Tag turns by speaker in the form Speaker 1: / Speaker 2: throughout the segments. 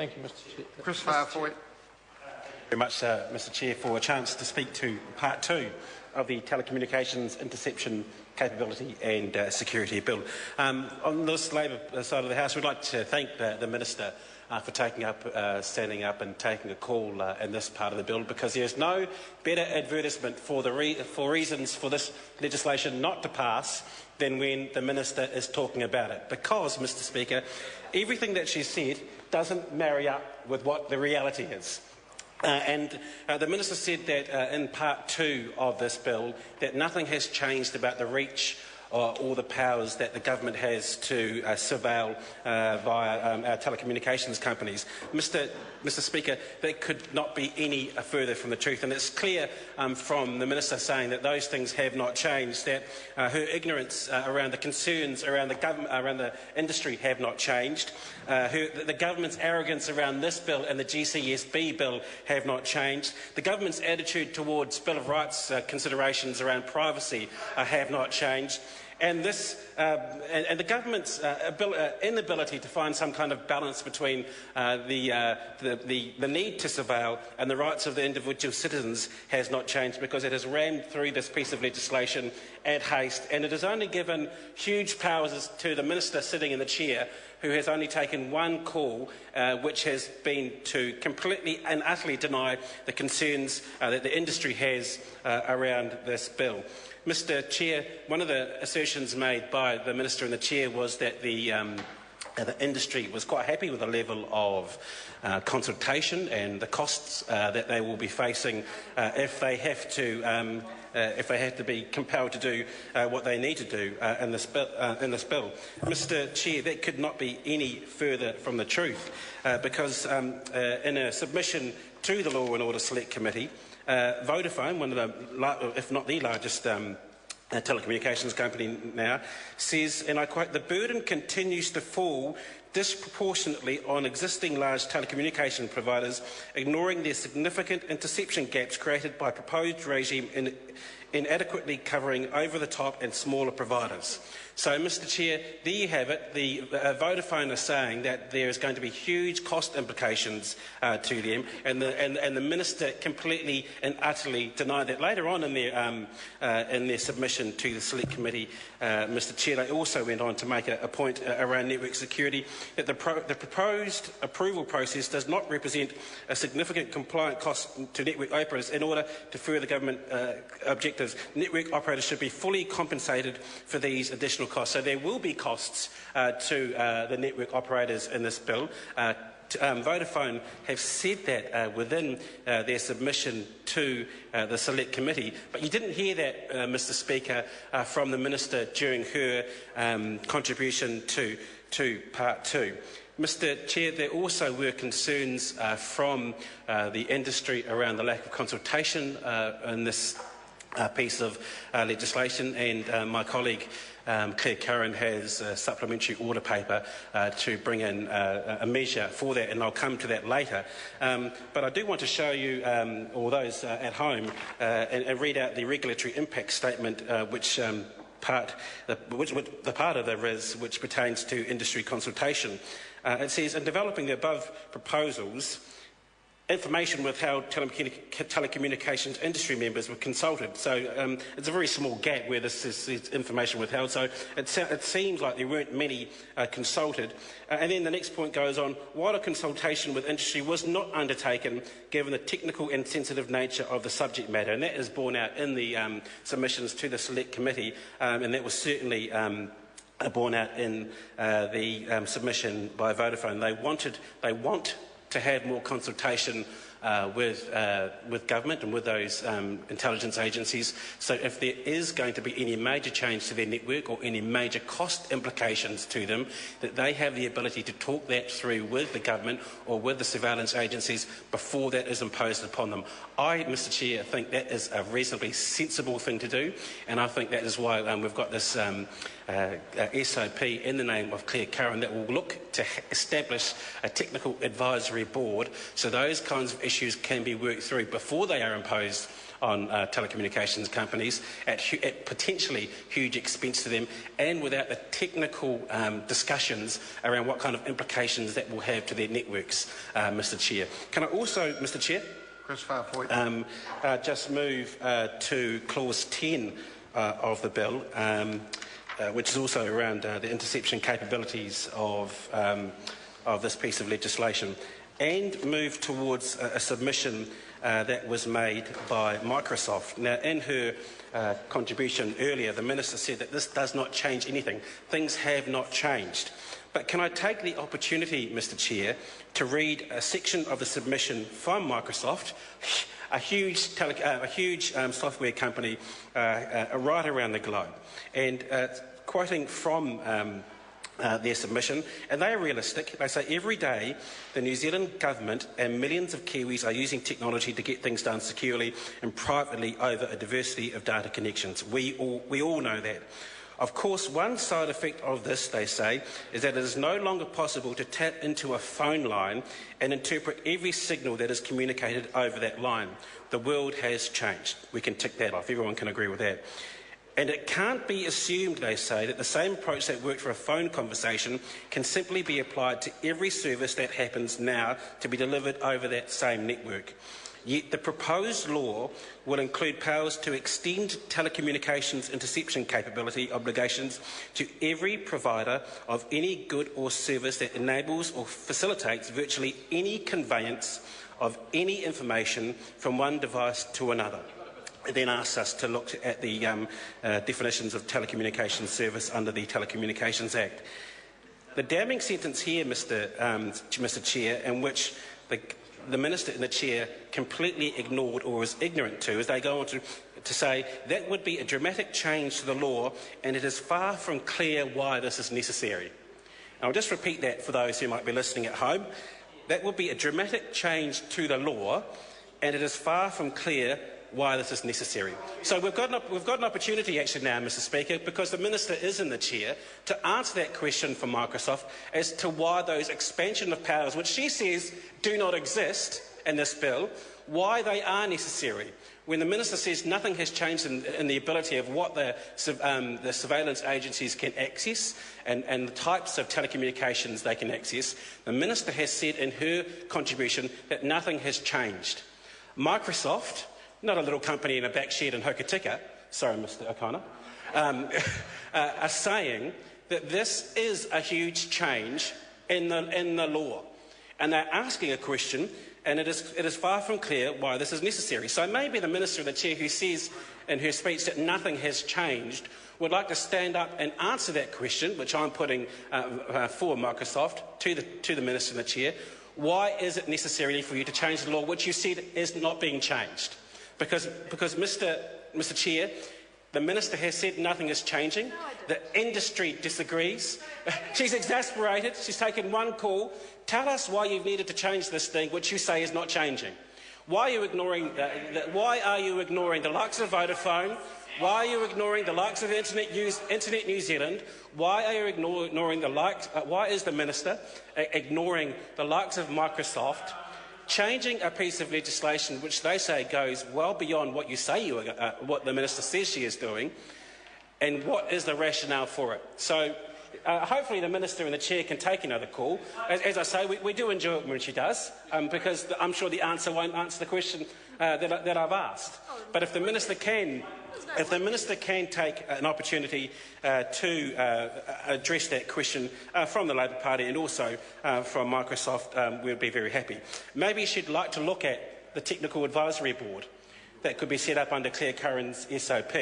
Speaker 1: Thank you, Mr. Chair.
Speaker 2: Chris Fairfoy.
Speaker 3: Very much, Mr. Chair, for a chance to speak to Part 2 of the Telecommunications Interception Capability and Security Bill. On this Labor side of the House, we'd like to thank the Minister for standing up and taking a call in this part of the bill, because there's no better advertisement for reasons for this legislation not to pass than when the Minister is talking about it. Because, Mr. Speaker, everything that she said doesn't marry up with what the reality is. The Minister said that in Part 2 of this bill that nothing has changed about the reach or the powers that the government has to surveil via our telecommunications companies. Mr. Speaker, that could not be any further from the truth, and it's clear from the Minister saying that those things have not changed, that her ignorance around the concerns around the industry have not changed, the government's arrogance around this bill and the GCSB bill have not changed, the government's attitude towards Bill of Rights considerations around privacy have not changed. And the government's inability to find some kind of balance between the need to surveil and the rights of the individual citizens has not changed, because it has rammed through this piece of legislation at haste, and it has only given huge powers to the Minister sitting in the chair, who has only taken one call, which has been to completely and utterly deny the concerns that the industry has around this bill. Mr. Chair, one of the assertions made by the Minister and the Chair was that the industry was quite happy with the level of consultation and the costs that they will be facing if they have to be compelled to do what they need to do in this bill. Mr. Chair, that could not be any further from the truth, because in a submission to the Law and Order Select Committee, Vodafone, one of the, if not the largest telecommunications company now, says, and I quote, "The burden continues to fall disproportionately on existing large telecommunication providers, ignoring their significant interception gaps created by proposed regime inadequately covering over-the-top and smaller providers." So, Mr. Chair, there you have it. The Vodafone are saying that there is going to be huge cost implications to them, and the Minister completely and utterly denied that. Later on in their submission to the Select Committee, Mr. Chair, they also went on to make a point around network security, that the proposed approval process does not represent a significant compliant cost to network operators. In order to further government objectives, network operators should be fully compensated for these additional costs. So there will be costs to the network operators in this bill. Vodafone have said that within their submission to the Select Committee, but you didn't hear that, Mr. Speaker, from the Minister during her contribution to Part 2. Mr. Chair, there also were concerns from the industry around the lack of consultation in this piece of legislation, and my colleague Claire Curran has a supplementary order paper to bring in a measure for that, and I'll come to that later. But I do want to show you, or those at home, and read out the regulatory impact statement, which part of the RIS which pertains to industry consultation. It says, in developing the above proposals, information withheld telecommunications industry members were consulted. So it's a very small gap where this is information withheld. So it seems like there weren't many consulted. And then the next point goes on, while a consultation with industry was not undertaken given the technical and sensitive nature of the subject matter. And that is borne out in the submissions to the Select Committee, and that was certainly borne out in the submission by Vodafone. They want to have more consultation with government and with those intelligence agencies. So if there is going to be any major change to their network or any major cost implications to them, that they have the ability to talk that through with the government or with the surveillance agencies before that is imposed upon them. I, Mr. Chair, think that is a reasonably sensible thing to do, and I think that is why we've got this SOP in the name of Claire Curran that will look to establish a technical advisory board so those kinds of issues can be worked through before they are imposed telecommunications companies at potentially huge expense to them, and without the technical discussions around what kind of implications that will have to their networks, Mr Chair. Can I also, Mr Chair, just move to clause 10 of the bill, which is also around the interception capabilities of this piece of legislation, and move towards a submission that was made by Microsoft. Now, in her contribution earlier, the Minister said that this does not change anything. Things have not changed. But can I take the opportunity, Mr Chair, to read a section of the submission from Microsoft, a huge software company right around the globe, and quoting from their submission, and they are realistic. They say, every day the New Zealand government and millions of Kiwis are using technology to get things done securely and privately over a diversity of data connections. We all know that. Of course, one side effect of this, they say, is that it is no longer possible to tap into a phone line and interpret every signal that is communicated over that line. The world has changed. We can tick that off. Everyone can agree with that. And it can't be assumed, they say, that the same approach that worked for a phone conversation can simply be applied to every service that happens now to be delivered over that same network. Yet the proposed law will include powers to extend telecommunications interception capability obligations to every provider of any good or service that enables or facilitates virtually any conveyance of any information from one device to another. It then asks us to look at the definitions of telecommunications service under the Telecommunications Act. The damning sentence here, Mr Chair, in which the Minister and the Chair completely ignored or was ignorant to, as they go on to say that would be a dramatic change to the law, and it is far from clear why this is necessary. And I'll just repeat that for those who might be listening at home. That would be a dramatic change to the law, and it is far from clear why this is necessary. So we've got an opportunity actually now, Mr Speaker, because the Minister is in the chair, to answer that question from Microsoft as to why those expansion of powers, which she says do not exist in this bill, why they are necessary. When the Minister says nothing has changed in the ability of what the surveillance agencies can access and the types of telecommunications they can access, the Minister has said in her contribution that nothing has changed. Microsoft, not a little company in a back shed in Hokitika, sorry Mr O'Connor, are saying that this is a huge change in the law. And they're asking a question, and it is far from clear why this is necessary. So maybe the Minister and the Chair, who says in her speech that nothing has changed, would like to stand up and answer that question, which I'm putting for Microsoft, to the Minister and the Chair. Why is it necessary for you to change the law, which you said is not being changed? Because Mr Chair, the Minister has said nothing is changing. The industry disagrees. She's exasperated. She's taken one call. Tell us why you've needed to change this thing, which you say is not changing. Why are you ignoring the likes of Vodafone? Why are you ignoring the likes of Internet New Zealand? Why are you ignoring the likes? Why is the Minister ignoring the likes of Microsoft? Changing a piece of legislation which they say goes well beyond what you say what the Minister says she is doing, and what is the rationale for it? So hopefully the Minister and the Chair can take another call. As I say, we do enjoy it when she does, because I'm sure the answer won't answer the question that I've asked. But if the Minister can take an opportunity to address that question from the Labor Party and also from Microsoft, we'd be very happy. Maybe she'd like to look at the Technical Advisory Board that could be set up under Claire Curran's SOP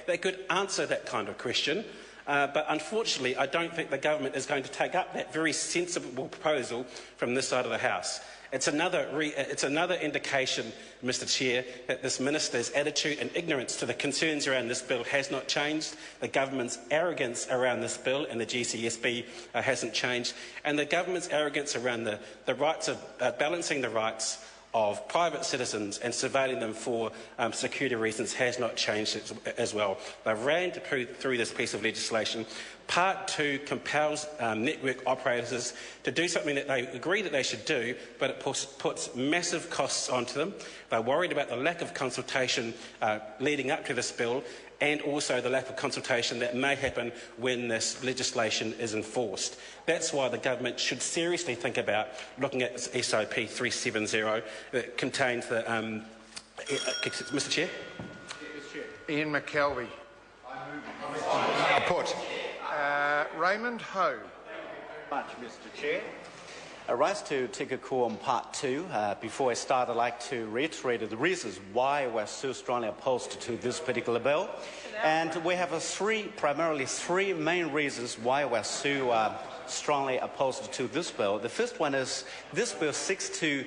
Speaker 3: that could answer that kind of question. But unfortunately, I don't think the government is going to take up that very sensible proposal from this side of the House. It's another indication, Mr Chair, that this Minister's attitude and ignorance to the concerns around this bill has not changed. The government's arrogance around this bill and the GCSB hasn't changed. And the government's arrogance around the rights of balancing the rights of private citizens and surveilling them for security reasons has not changed as well. They've ran through this piece of legislation Part 2 compels network operators to do something that they agree that they should do, but it puts massive costs onto them. They're worried about the lack of consultation leading up to this bill, and also the lack of consultation that may happen when this legislation is enforced. That's why the government should seriously think about looking at SOP 370 that contains the... Mr Chair?
Speaker 1: Ian McKelvey. Put. Raymond Ho.
Speaker 2: Much, Mr Chair. A rise to take a call on Part 2. Before I start, I'd like to reiterate the reasons why we're so strongly opposed to this particular bill. And we have primarily three main reasons why we're so strongly opposed to this bill. The first one is this bill seeks to